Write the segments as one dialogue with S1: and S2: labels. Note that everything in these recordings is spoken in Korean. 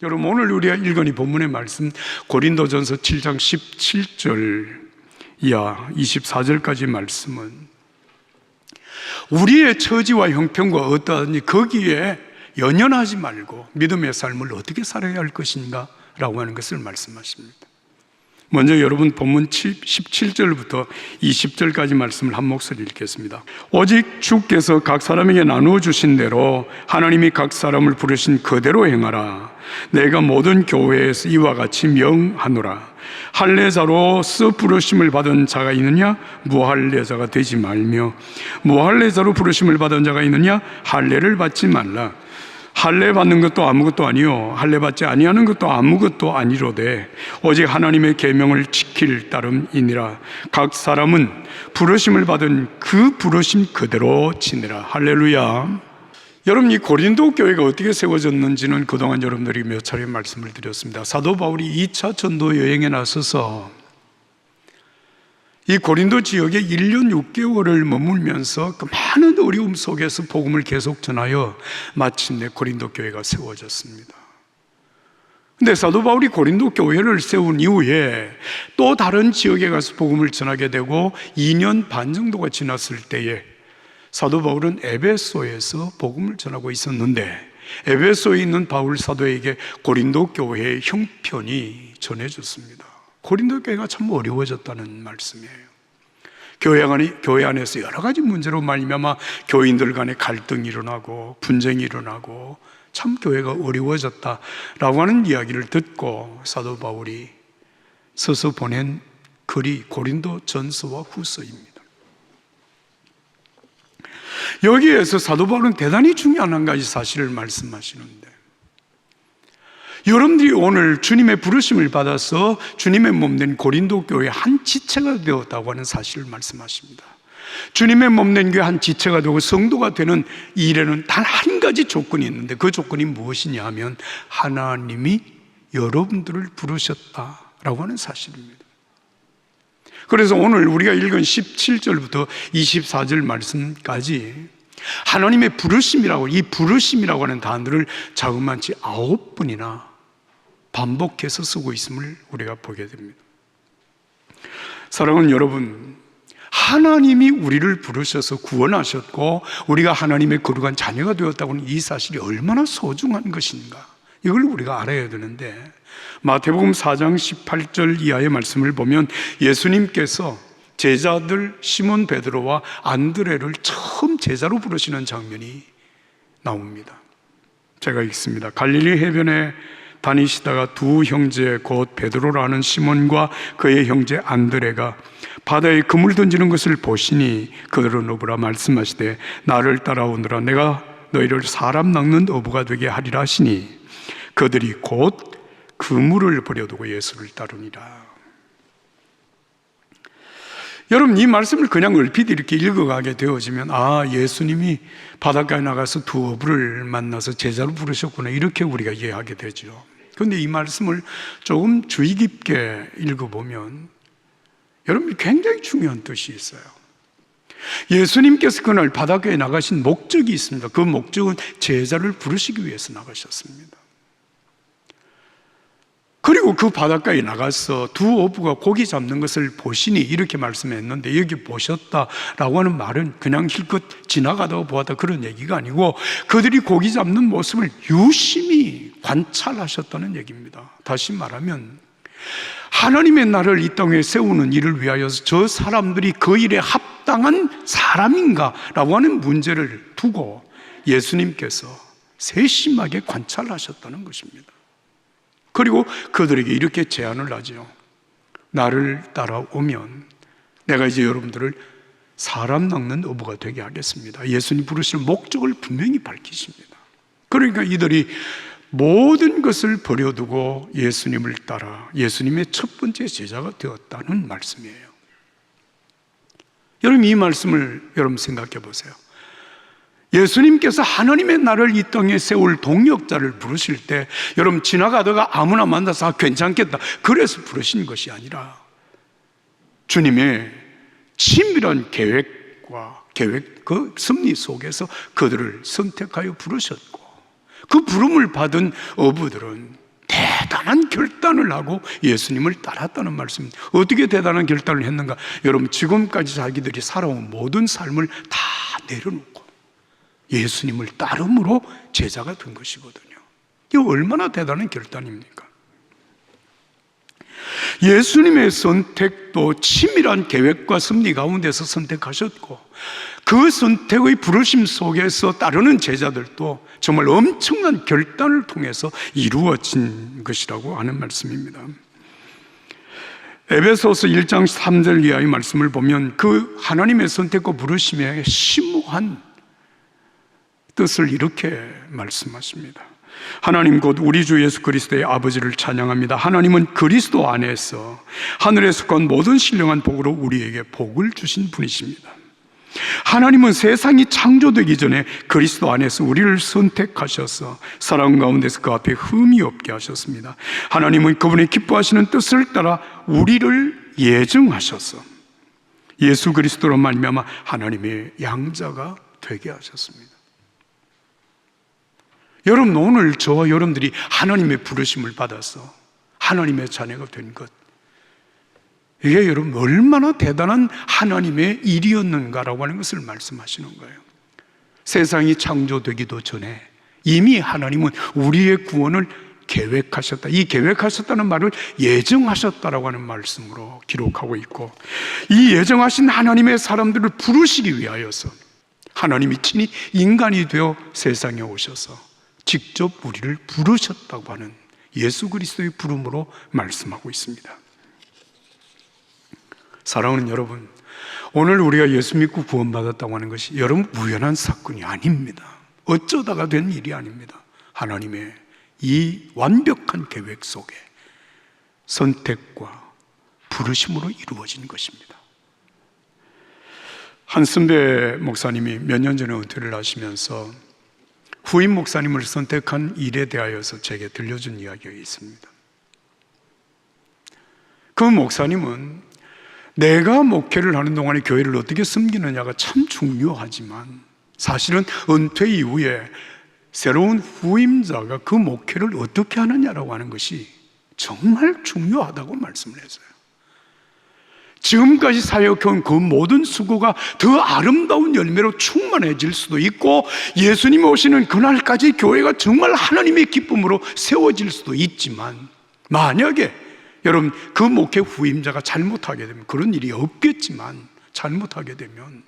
S1: 여러분, 오늘 우리가 읽은 이 본문의 말씀 고린도전서 7장 17절 이하 24절까지 말씀은 우리의 처지와 형편과 어떠하든지 거기에 연연하지 말고 믿음의 삶을 어떻게 살아야 할 것인가 라고 하는 것을 말씀하십니다. 먼저 여러분 본문 17절부터 20절까지 말씀을 한 목소리 읽겠습니다. 오직 주께서 각 사람에게 나누어 주신 대로 하나님이 각 사람을 부르신 그대로 행하라. 내가 모든 교회에서 이와 같이 명하노라. 할례자로서 부르심을 받은 자가 있느냐? 무할례자가 되지 말며, 무할례자로 부르심을 받은 자가 있느냐? 할례를 받지 말라. 할례 받는 것도 아무것도 아니요 할례 받지 아니하는 것도 아무것도 아니로되 오직 하나님의 계명을 지킬 따름이니라. 각 사람은 부르심을 받은 그 부르심 그대로 지내라. 할렐루야. 여러분, 이 고린도 교회가 어떻게 세워졌는지는 그동안 여러분들이 몇 차례 말씀을 드렸습니다. 사도 바울이 2차 전도 여행에 나서서 이 고린도 지역에 1년 6개월을 머물면서 그 많은 어려움 속에서 복음을 계속 전하여 마침내 고린도 교회가 세워졌습니다. 근데 사도 바울이 고린도 교회를 세운 이후에 또 다른 지역에 가서 복음을 전하게 되고 2년 반 정도가 지났을 때에 사도 바울은 에베소에서 복음을 전하고 있었는데 에베소에 있는 바울 사도에게 고린도 교회의 형편이 전해졌습니다. 고린도 교회가 참 어려워졌다는 말씀이에요. 교회 안에서 여러 가지 문제로 말미암아 교인들 간에 갈등이 일어나고 분쟁이 일어나고 참 교회가 어려워졌다라고 하는 이야기를 듣고 사도 바울이 써서 보낸 글이 고린도 전서와 후서입니다. 여기에서 사도 바울은 대단히 중요한 한 가지 사실을 말씀하시는데, 여러분들이 오늘 주님의 부르심을 받아서 주님의 몸된 고린도 교회의 한 지체가 되었다고 하는 사실을 말씀하십니다. 주님의 몸된 교회 한 지체가 되고 성도가 되는 일에는 단 한 가지 조건이 있는데 그 조건이 무엇이냐 하면 하나님이 여러분들을 부르셨다라고 하는 사실입니다. 그래서 오늘 우리가 읽은 17절부터 24절 말씀까지 하나님의 부르심이라고, 이 부르심이라고 하는 단어를 자그마치 9번이나 반복해서 쓰고 있음을 우리가 보게 됩니다. 사랑하는 여러분, 하나님이 우리를 부르셔서 구원하셨고 우리가 하나님의 거룩한 자녀가 되었다고 하는 이 사실이 얼마나 소중한 것인가, 이걸 우리가 알아야 되는데, 마태복음 4장 18절 이하의 말씀을 보면 예수님께서 제자들 시몬 베드로와 안드레를 처음 제자로 부르시는 장면이 나옵니다. 제가 읽습니다. 갈릴리 해변에 다니시다가 두 형제 곧 베드로라는 시몬과 그의 형제 안드레가 바다에 그물 던지는 것을 보시니 그들은 어부라 말씀하시되 나를 따라오너라. 내가 너희를 사람 낚는 어부가 되게 하리라 하시니 그들이 곧 그물을 버려두고 예수를 따르니라. 여러분, 이 말씀을 그냥 얼핏 이렇게 읽어가게 되어지면 예수님이 바닷가에 나가서 두 어부를 만나서 제자로 부르셨구나, 이렇게 우리가 이해하게 되죠. 그런데 이 말씀을 조금 주의 깊게 읽어보면 여러분, 굉장히 중요한 뜻이 있어요. 예수님께서 그날 바닷가에 나가신 목적이 있습니다. 그 목적은 제자를 부르시기 위해서 나가셨습니다. 그리고 그 바닷가에 나가서 두 어부가 고기 잡는 것을 보시니 이렇게 말씀했는데, 여기 보셨다라고 하는 말은 그냥 힐끗 지나가다가 보았다 그런 얘기가 아니고 그들이 고기 잡는 모습을 유심히 관찰하셨다는 얘기입니다. 다시 말하면 하나님의 나라를 이 땅에 세우는 일을 위하여 저 사람들이 그 일에 합당한 사람인가 라고 하는 문제를 두고 예수님께서 세심하게 관찰하셨다는 것입니다. 그리고 그들에게 이렇게 제안을 하죠. 나를 따라오면 내가 이제 여러분들을 사람 낚는 어부가 되게 하겠습니다. 예수님 부르시는 목적을 분명히 밝히십니다. 그러니까 이들이 모든 것을 버려두고 예수님을 따라 예수님의 첫 번째 제자가 되었다는 말씀이에요. 여러분, 이 말씀을 여러분 생각해 보세요. 예수님께서 하나님의 나라를 이 땅에 세울 동력자를 부르실 때 여러분, 지나가다가 아무나 만나서 괜찮겠다 그래서 부르신 것이 아니라 주님의 친밀한 계획과 그 섭리 속에서 그들을 선택하여 부르셨고, 그 부름을 받은 어부들은 대단한 결단을 하고 예수님을 따랐다는 말씀입니다. 어떻게 대단한 결단을 했는가? 여러분, 지금까지 자기들이 살아온 모든 삶을 다 내려놓고 예수님을 따름으로 제자가 된 것이거든요. 이게 얼마나 대단한 결단입니까? 예수님의 선택도 치밀한 계획과 섭리 가운데서 선택하셨고, 그 선택의 부르심 속에서 따르는 제자들도 정말 엄청난 결단을 통해서 이루어진 것이라고 하는 말씀입니다. 에베소서 1장 3절 이하의 말씀을 보면 그 하나님의 선택과 부르심의 심오한 뜻을 이렇게 말씀하십니다. 하나님 곧 우리 주 예수 그리스도의 아버지를 찬양합니다. 하나님은 그리스도 안에서 하늘에 속한 모든 신령한 복으로 우리에게 복을 주신 분이십니다. 하나님은 세상이 창조되기 전에 그리스도 안에서 우리를 선택하셔서 사랑 가운데서 그 앞에 흠이 없게 하셨습니다. 하나님은 그분의 기뻐하시는 뜻을 따라 우리를 예정하셔서 예수 그리스도로 말미암아 하나님의 양자가 되게 하셨습니다. 여러분, 오늘 저와 여러분들이 하나님의 부르심을 받아서 하나님의 자녀가 된 것, 이게 여러분 얼마나 대단한 하나님의 일이었는가라고 하는 것을 말씀하시는 거예요. 세상이 창조되기도 전에 이미 하나님은 우리의 구원을 계획하셨다. 이 계획하셨다는 말을 예정하셨다라고 하는 말씀으로 기록하고 있고, 이 예정하신 하나님의 사람들을 부르시기 위하여서 하나님이 친히 인간이 되어 세상에 오셔서 직접 우리를 부르셨다고 하는 예수 그리스도의 부름으로 말씀하고 있습니다. 사랑하는 여러분, 오늘 우리가 예수 믿고 구원받았다고 하는 것이 여러분 우연한 사건이 아닙니다. 어쩌다가 된 일이 아닙니다. 하나님의 이 완벽한 계획 속에 선택과 부르심으로 이루어진 것입니다. 한순배 목사님이 몇 년 전에 은퇴를 하시면서 후임 목사님을 선택한 일에 대하여서 제게 들려준 이야기가 있습니다. 그 목사님은 내가 목회를 하는 동안에 교회를 어떻게 섬기느냐가 참 중요하지만 사실은 은퇴 이후에 새로운 후임자가 그 목회를 어떻게 하느냐라고 하는 것이 정말 중요하다고 말씀을 했어요. 지금까지 사역해온 그 모든 수고가 더 아름다운 열매로 충만해질 수도 있고, 예수님이 오시는 그날까지 교회가 정말 하나님의 기쁨으로 세워질 수도 있지만, 만약에 여러분 그 목회 후임자가 잘못하게 되면, 그런 일이 없겠지만 잘못하게 되면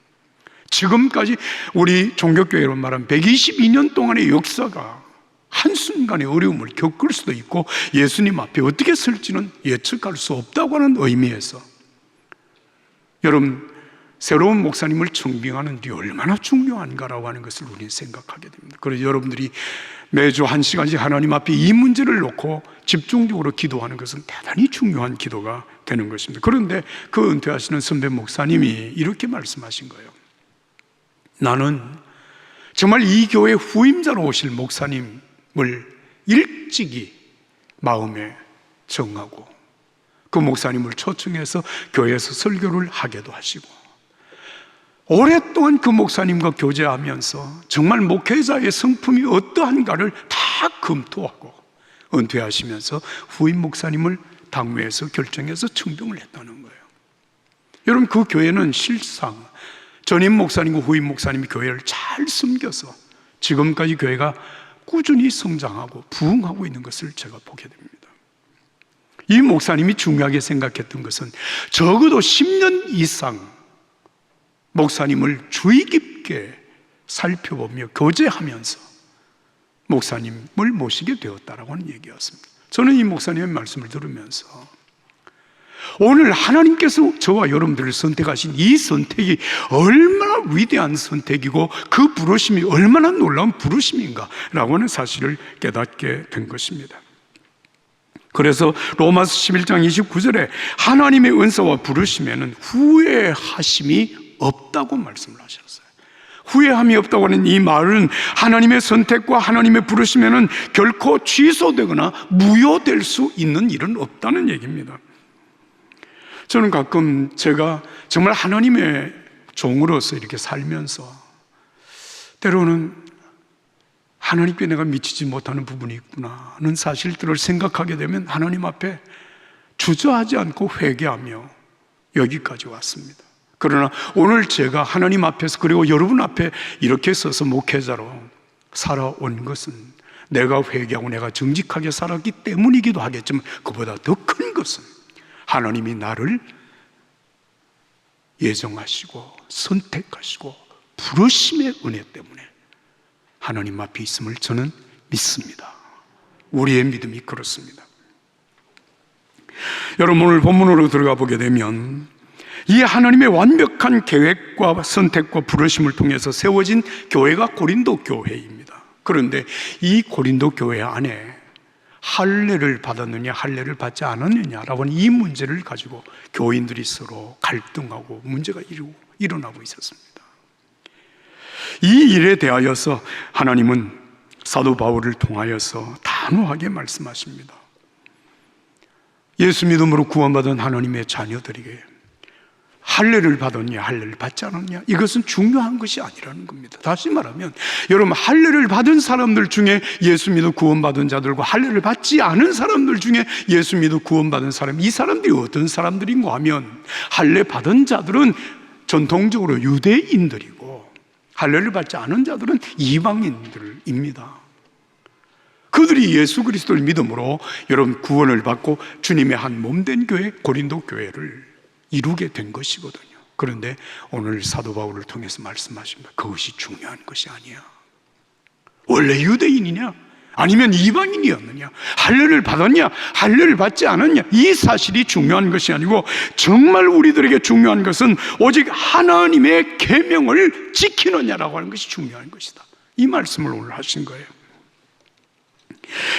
S1: 지금까지 우리 종교교회로 말하면 122년 동안의 역사가 한순간의 어려움을 겪을 수도 있고 예수님 앞에 어떻게 설지는 예측할 수 없다고 하는 의미에서 여러분, 새로운 목사님을 청빙하는 일이 얼마나 중요한가라고 하는 것을 우리는 생각하게 됩니다. 그래서 여러분들이 매주 1시간씩 하나님 앞에 이 문제를 놓고 집중적으로 기도하는 것은 대단히 중요한 기도가 되는 것입니다. 그런데 그 은퇴하시는 선배 목사님이 이렇게 말씀하신 거예요. 나는 정말 이 교회 후임자로 오실 목사님을 일찍이 마음에 정하고 그 목사님을 초청해서 교회에서 설교를 하게도 하시고, 오랫동안 그 목사님과 교제하면서 정말 목회자의 성품이 어떠한가를 다 검토하고 은퇴하시면서 후임 목사님을 당회에서 결정해서 청빙을 했다는 거예요. 여러분, 그 교회는 실상 전임 목사님과 후임 목사님이 교회를 잘 섬겨서 지금까지 교회가 꾸준히 성장하고 부흥하고 있는 것을 제가 보게 됩니다. 이 목사님이 중요하게 생각했던 것은 적어도 10년 이상 목사님을 주의 깊게 살펴보며 교제하면서 목사님을 모시게 되었다라고 하는 얘기였습니다. 저는 이 목사님의 말씀을 들으면서 오늘 하나님께서 저와 여러분들을 선택하신 이 선택이 얼마나 위대한 선택이고 그 부르심이 얼마나 놀라운 부르심인가라고 하는 사실을 깨닫게 된 것입니다. 그래서 로마서 11장 29절에 하나님의 은사와 부르심에는 후회하심이 없다고 말씀을 하셨어요. 후회함이 없다고 하는 이 말은 하나님의 선택과 하나님의 부르심에는 결코 취소되거나 무효될 수 있는 일은 없다는 얘기입니다. 저는 가끔 제가 정말 하나님의 종으로서 이렇게 살면서 때로는 하나님께 내가 미치지 못하는 부분이 있구나는 사실들을 생각하게 되면 하나님 앞에 주저하지 않고 회개하며 여기까지 왔습니다. 그러나 오늘 제가 하나님 앞에서 그리고 여러분 앞에 이렇게 서서 목회자로 살아온 것은 내가 회개하고 내가 정직하게 살았기 때문이기도 하겠지만 그보다 더 큰 것은 하나님이 나를 예정하시고 선택하시고 부르심의 은혜 때문에 하나님 앞에 있음을 저는 믿습니다. 우리의 믿음이 그렇습니다. 여러분, 오늘 본문으로 들어가 보게 되면 이 하나님의 완벽한 계획과 선택과 부르심을 통해서 세워진 교회가 고린도 교회입니다. 그런데 이 고린도 교회 안에 할례를 받았느냐 할례를 받지 않았느냐라고 하는 이 문제를 가지고 교인들이 서로 갈등하고 문제가 일어나고 있었습니다. 이 일에 대하여서 하나님은 사도 바울을 통하여서 단호하게 말씀하십니다. 예수 믿음으로 구원받은 하나님의 자녀들에게 할례를 받았냐 할례를 받지 않았냐 이것은 중요한 것이 아니라는 겁니다. 다시 말하면 여러분, 할례를 받은 사람들 중에 예수 믿어 구원받은 자들과 할례를 받지 않은 사람들 중에 예수 믿어 구원받은 사람, 이 사람들이 어떤 사람들인가 하면 할례 받은 자들은 전통적으로 유대인들이고 할례를 받지 않은 자들은 이방인들입니다. 그들이 예수 그리스도를 믿음으로 여러분 구원을 받고 주님의 한 몸된 교회 고린도 교회를 이루게 된 것이거든요. 그런데 오늘 사도 바울을 통해서 말씀하십니다. 그것이 중요한 것이 아니야. 원래 유대인이냐 아니면 이방인이었느냐, 할례를 받았냐 할례를 받지 않았냐, 이 사실이 중요한 것이 아니고 정말 우리들에게 중요한 것은 오직 하나님의 계명을 지키느냐라고 하는 것이 중요한 것이다. 이 말씀을 오늘 하신 거예요.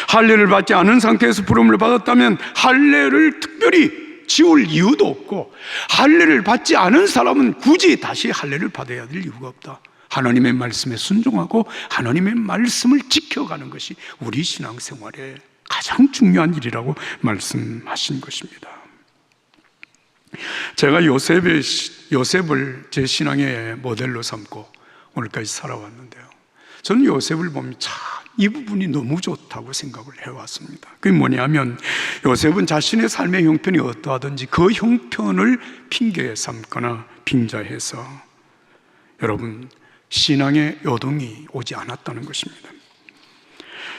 S1: 할례를 받지 않은 상태에서 부름을 받았다면 할례를 특별히 지울 이유도 없고, 할례를 받지 않은 사람은 굳이 다시 할례를 받아야 될 이유가 없다. 하나님의 말씀에 순종하고 하나님의 말씀을 지켜가는 것이 우리 신앙생활의 가장 중요한 일이라고 말씀하신 것입니다. 제가 요셉을 제 신앙의 모델로 삼고 오늘까지 살아왔는데요, 저는 요셉을 보면 참 이 부분이 너무 좋다고 생각을 해왔습니다. 그게 뭐냐면 요셉은 자신의 삶의 형편이 어떠하든지 그 형편을 핑계 삼거나 빙자해서 여러분 신앙의 요동이 오지 않았다는 것입니다.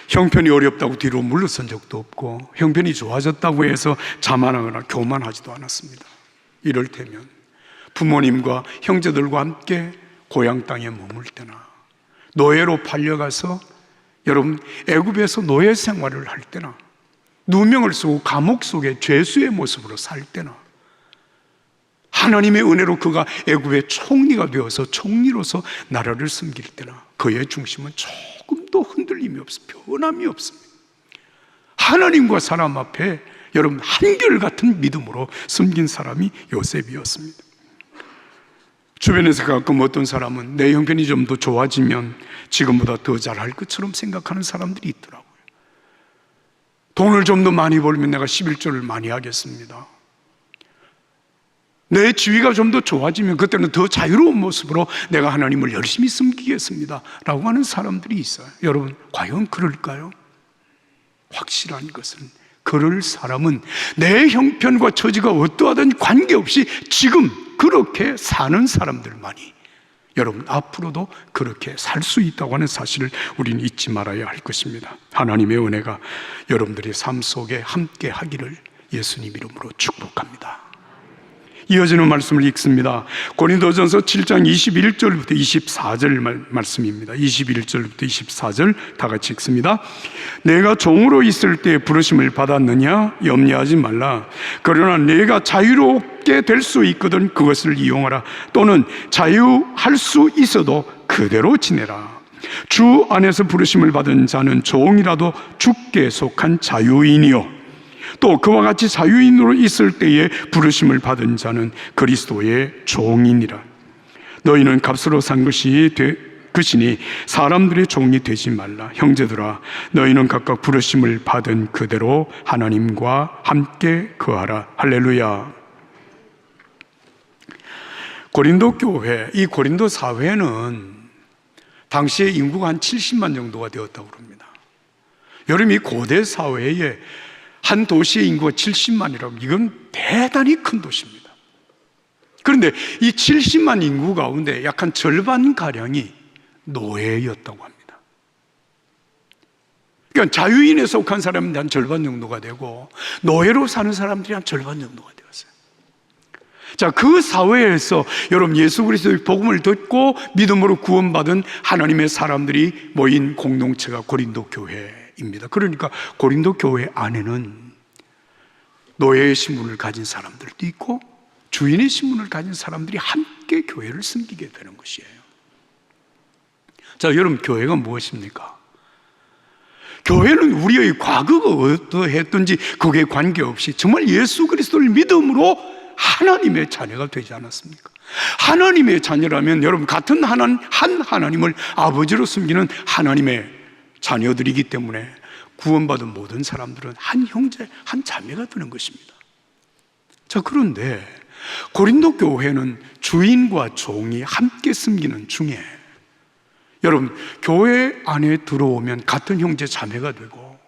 S1: 형편이 어렵다고 뒤로 물러선 적도 없고 형편이 좋아졌다고 해서 자만하거나 교만하지도 않았습니다. 이를테면 부모님과 형제들과 함께 고향 땅에 머물 때나 노예로 팔려가서 여러분 애굽에서 노예 생활을 할 때나 누명을 쓰고 감옥 속에 죄수의 모습으로 살 때나 하나님의 은혜로 그가 애굽의 총리가 되어서 총리로서 나라를 섬길 때나 그의 중심은 조금도 흔들림이 없습니다. 변함이 없습니다. 하나님과 사람 앞에 여러분 한결같은 믿음으로 섬긴 사람이 요셉이었습니다. 주변에서 가끔 어떤 사람은 내 형편이 좀 더 좋아지면 지금보다 더 잘할 것처럼 생각하는 사람들이 있더라고요. 돈을 좀 더 많이 벌면 내가 11조를 많이 하겠습니다. 내 지위가 좀 더 좋아지면 그때는 더 자유로운 모습으로 내가 하나님을 열심히 섬기겠습니다 라고 하는 사람들이 있어요. 여러분 과연 그럴까요? 확실한 것은 그럴 사람은 내 형편과 처지가 어떠하든 관계없이 지금 그렇게 사는 사람들만이 여러분 앞으로도 그렇게 살 수 있다고 하는 사실을 우리는 잊지 말아야 할 것입니다. 하나님의 은혜가 여러분들의 삶 속에 함께 하기를 예수님 이름으로 축복합니다. 이어지는 말씀을 읽습니다. 고린도전서 7장 21절부터 24절 말씀입니다. 21절부터 24절 다 같이 읽습니다. 내가 종으로 있을 때 부르심을 받았느냐? 염려하지 말라. 그러나 내가 자유롭게 될 수 있거든 그것을 이용하라. 또는 자유할 수 있어도 그대로 지내라. 주 안에서 부르심을 받은 자는 종이라도 주께 속한 자유인이요 또 그와 같이 자유인으로 있을 때에 부르심을 받은 자는 그리스도의 종이니라. 너희는 값으로 산 것이니 사람들의 종이 되지 말라. 형제들아, 너희는 각각 부르심을 받은 그대로 하나님과 함께 거하라. 할렐루야. 고린도 교회, 이 고린도 사회는 당시에 인구가 한 70만 정도가 되었다고 합니다. 여러분, 이 고대 사회에 한 도시의 인구가 70만이라면 이건 대단히 큰 도시입니다. 그런데 이 70만 인구 가운데 약 한 절반가량이 노예였다고 합니다. 그러니까 자유인에 속한 사람들이 한 절반 정도가 되고 노예로 사는 사람들이 한 절반 정도가 되었어요. 자, 그 사회에서 여러분, 예수 그리스도의 복음을 듣고 믿음으로 구원받은 하나님의 사람들이 모인 공동체가 고린도 교회입니다. 그러니까 고린도 교회 안에는 노예의 신분을 가진 사람들도 있고 주인의 신분을 가진 사람들이 함께 교회를 섬기게 되는 것이에요. 자, 여러분, 교회가 무엇입니까? 교회는 우리의 과거가 어떠했든지 그게 관계없이 정말 예수 그리스도를 믿음으로 하나님의 자녀가 되지 않았습니까? 하나님의 자녀라면 여러분, 같은 한 하나님을 아버지로 섬기는 하나님의 자녀들이기 때문에 구원받은 모든 사람들은 한 형제, 한 자매가 되는 것입니다. 자, 그런데 고린도 교회는 주인과 종이 함께 섬기는 중에 여러분, 교회 안에 들어오면 같은 형제 자매가 되고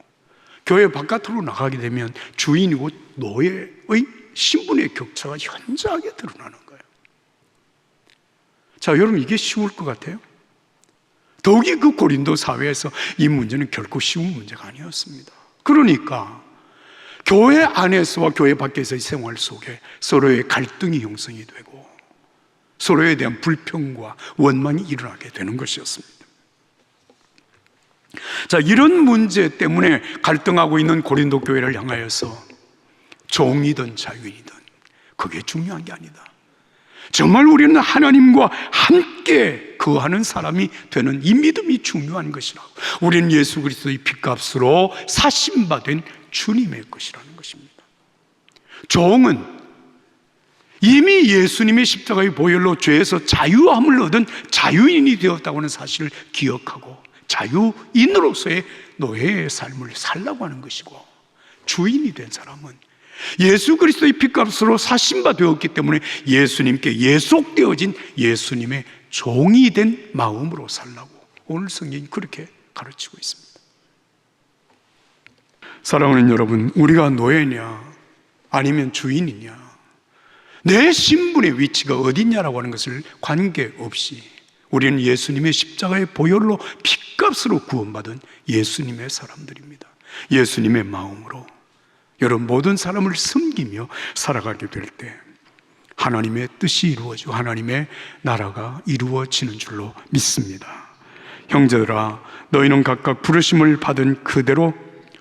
S1: 교회 바깥으로 나가게 되면 주인이고 노예의 신분의 격차가 현저하게 드러나는 거예요. 자, 여러분, 이게 쉬울 것 같아요? 더욱이 그 고린도 사회에서 이 문제는 결코 쉬운 문제가 아니었습니다. 그러니까 교회 안에서와 교회 밖에서의 생활 속에 서로의 갈등이 형성이 되고 서로에 대한 불평과 원망이 일어나게 되는 것이었습니다. 자, 이런 문제 때문에 갈등하고 있는 고린도 교회를 향하여서 종이든 자유인이든 그게 중요한 게 아니다. 정말 우리는 하나님과 함께 거하는 사람이 되는 이 믿음이 중요한 것이라고. 우리는 예수 그리스도의 핏값으로 사심받은 주님의 것이라는 것입니다. 종은 이미 예수님의 십자가의 보혈로 죄에서 자유함을 얻은 자유인이 되었다고 하는 사실을 기억하고 자유인으로서의 노예의 삶을 살라고 하는 것이고, 주인이 된 사람은 예수 그리스도의 핏값으로 사심바 되었기 때문에 예수님께 예속되어진 예수님의 종이 된 마음으로 살라고 오늘 성경이 그렇게 가르치고 있습니다. 사랑하는 여러분, 우리가 노예냐 아니면 주인이냐, 내 신분의 위치가 어디냐라고 하는 것을 관계없이 우리는 예수님의 십자가의 보혈로 핏값으로 구원받은 예수님의 사람들입니다. 예수님의 마음으로 여러분, 모든 사람을 섬기며 살아가게 될 때 하나님의 뜻이 이루어지고 하나님의 나라가 이루어지는 줄로 믿습니다. 형제들아, 너희는 각각 부르심을 받은 그대로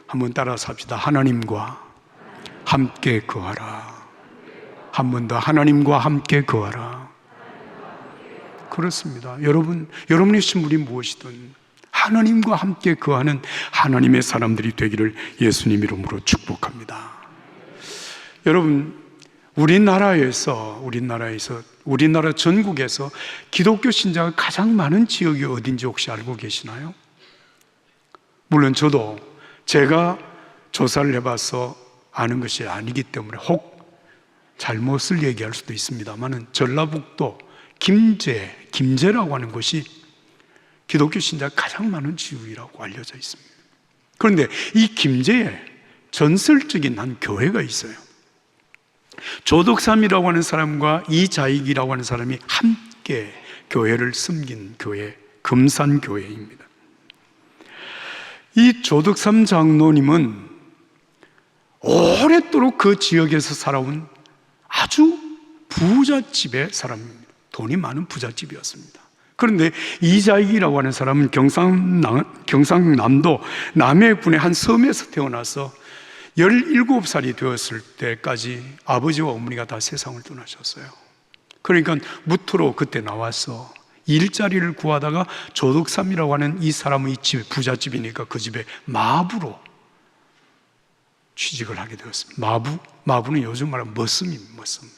S1: 한번 따라서 합시다. 하나님과 함께 거하라. 한 번 더, 하나님과 함께 거하라. 그렇습니다. 여러분의 신분이 무엇이든 하나님과 함께 거하는 하나님의 사람들이 되기를 예수님 이름으로 축복합니다. 여러분, 우리나라 전국에서 기독교 신자가 가장 많은 지역이 어딘지 혹시 알고 계시나요? 물론 저도 제가 조사를 해봐서 아는 것이 아니기 때문에 혹 잘못을 얘기할 수도 있습니다만 전라북도 김제라고 하는 곳이 기독교 신자가 가장 많은 지역이라고 알려져 있습니다. 그런데 이 김제에 전설적인 한 교회가 있어요. 조덕삼이라고 하는 사람과 이자익이라고 하는 사람이 함께 교회를 섬긴 교회, 금산교회입니다. 이 조덕삼 장로님은 오랫도록 그 지역에서 살아온 아주 부잣집의 사람입니다. 돈이 많은 부잣집이었습니다. 그런데 이자익이라고 하는 사람은 경상남도 남해군의 한 섬에서 태어나서 17살이 되었을 때까지 아버지와 어머니가 다 세상을 떠나셨어요. 그러니까 무토로 그때 나와서 일자리를 구하다가 조덕삼이라고 하는 이 사람의 집, 부잣집이니까 그 집에 마부로 취직을 하게 되었습니다. 마부는 요즘 말하면 머슴입니다. 머슴.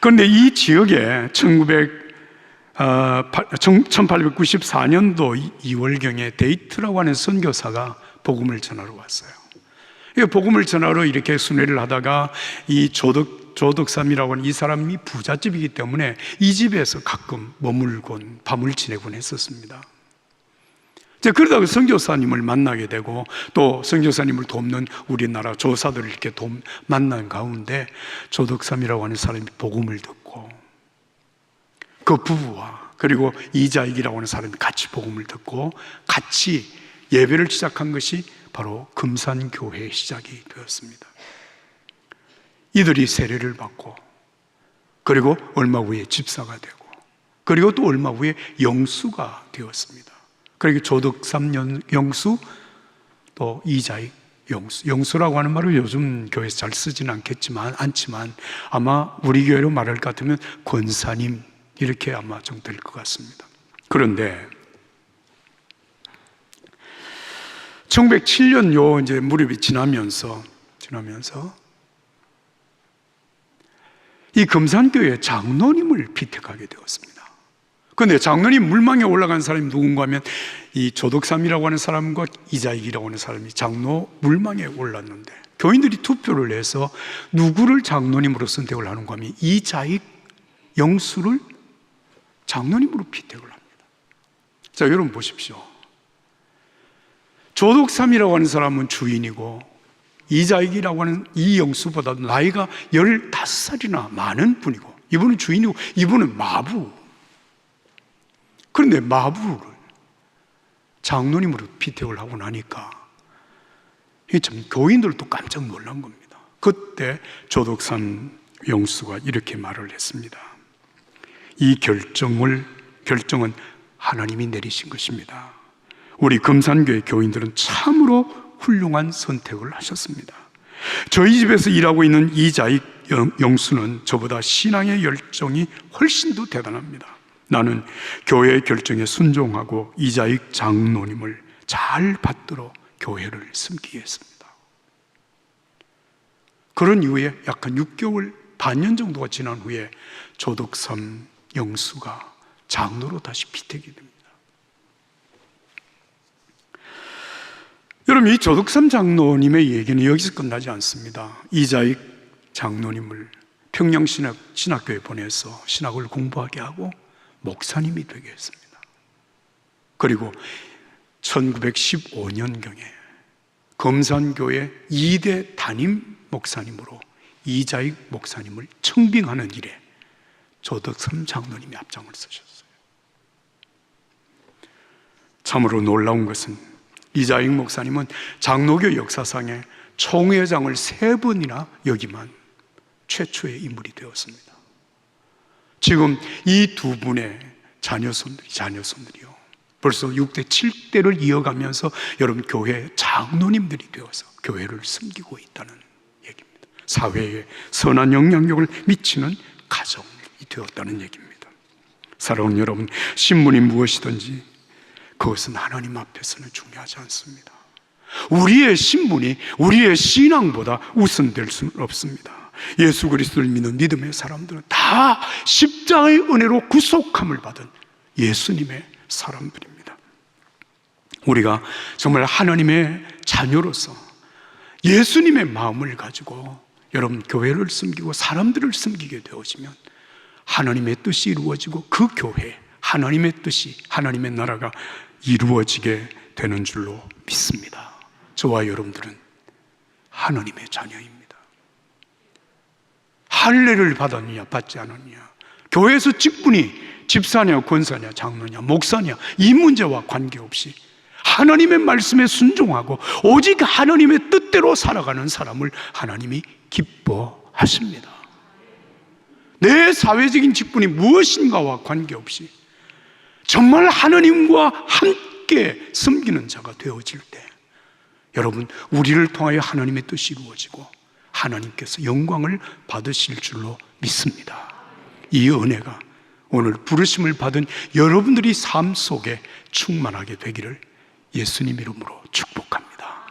S1: 그런데 이 지역에 1894년도 2월경에 데이트라고 하는 선교사가 복음을 전하러 왔어요. 복음을 전하러 이렇게 순회를 하다가 이 조덕삼이라고 하는 이 사람이 부잣집이기 때문에 이 집에서 가끔 머물곤 밤을 지내곤 했었습니다. 그러다가 선교사님을 만나게 되고 또 선교사님을 돕는 우리나라 조사들을 이렇게 만난 가운데 조덕삼이라고 하는 사람이 복음을 듣고 그 부부와 그리고 이자익이라고 하는 사람이 같이 복음을 듣고 같이 예배를 시작한 것이 바로 금산교회의 시작이 되었습니다. 이들이 세례를 받고 그리고 얼마 후에 집사가 되고 그리고 또 얼마 후에 영수가 되었습니다. 그리고 조덕삼 영수 또 이자익 영수. 영수라고 하는 말을 요즘 교회에서 잘 쓰지는 않지만 아마 우리 교회로 말할 것 같으면 권사님 이렇게 아마 좀 될 것 같습니다. 그런데 1907년 요 이제 무렵이 지나면서 이 금산교회 장로님을 피택하게 되었습니다. 그런데 장로님 물망에 올라간 사람이 누군가 하면 이 조덕삼이라고 하는 사람과 이자익이라고 하는 사람이 장로 물망에 올랐는데 교인들이 투표를 해서 누구를 장로님으로 선택을 하는가 하면 이자익 영수를 장로님으로 피택을 합니다. 자, 여러분 보십시오. 조덕삼이라고 하는 사람은 주인이고 이자익이라고 하는 이 영수보다 나이가 15살이나 많은 분이고 이분은 주인이고 이분은 마부. 그런데 마부를 장로님으로 피택을 하고 나니까 참 교인들도 깜짝 놀란 겁니다. 그때 조덕삼 영수가 이렇게 말을 했습니다. 이 결정은 하나님이 내리신 것입니다. 우리 금산교회 교인들은 참으로 훌륭한 선택을 하셨습니다. 저희 집에서 일하고 있는 이자익 영수는 저보다 신앙의 열정이 훨씬 더 대단합니다. 나는 교회의 결정에 순종하고 이자익 장로님을 잘 받들어 교회를 섬기게 했습니다. 그런 이후에 약 한 6개월, 반년 정도가 지난 후에 조덕삼 영수가 장로로 다시 피택이 됩니다. 여러분, 이 조덕삼 장로님의 얘기는 여기서 끝나지 않습니다. 이자익 장로님을 평양신학교에 보내서 신학을 공부하게 하고 목사님이 되게 했습니다. 그리고 1915년경에 금산교회 2대 담임 목사님으로 이자익 목사님을 청빙하는 일에 조덕삼 장로님이 앞장을 서셨어요. 참으로 놀라운 것은 이자익 목사님은 장로교 역사상에 총회장을 3번이나 역임한 최초의 인물이 되었습니다. 지금 이 두 분의 자녀손들이요 벌써 6대, 7대를 이어가면서 여러분 교회 장로님들이 되어서 교회를 섬기고 있다는 얘기입니다. 사회에 선한 영향력을 미치는 가정이 되었다는 얘기입니다. 사랑하는 여러분, 신분이 무엇이든지 그것은 하나님 앞에서는 중요하지 않습니다. 우리의 신분이 우리의 신앙보다 우선될 수는 없습니다. 예수 그리스도를 믿는 믿음의 사람들은 다 십자가의 은혜로 구속함을 받은 예수님의 사람들입니다. 우리가 정말 하나님의 자녀로서 예수님의 마음을 가지고 여러분 교회를 섬기고 사람들을 섬기게 되어지면 하나님의 뜻이 이루어지고 그 교회, 하나님의 뜻이, 하나님의 나라가 이루어지게 되는 줄로 믿습니다. 저와 여러분들은 하나님의 자녀입니다. 할례를 받았느냐 받지 않았느냐, 교회에서 직분이 집사냐 권사냐 장로냐 목사냐 이 문제와 관계없이 하나님의 말씀에 순종하고 오직 하나님의 뜻대로 살아가는 사람을 하나님이 기뻐하십니다. 내 사회적인 직분이 무엇인가와 관계없이 정말 하나님과 함께 섬기는 자가 되어질 때 여러분, 우리를 통하여 하나님의 뜻이 이루어지고 하나님께서 영광을 받으실 줄로 믿습니다. 이 은혜가 오늘 부르심을 받은 여러분들이 삶 속에 충만하게 되기를 예수님 이름으로 축복합니다.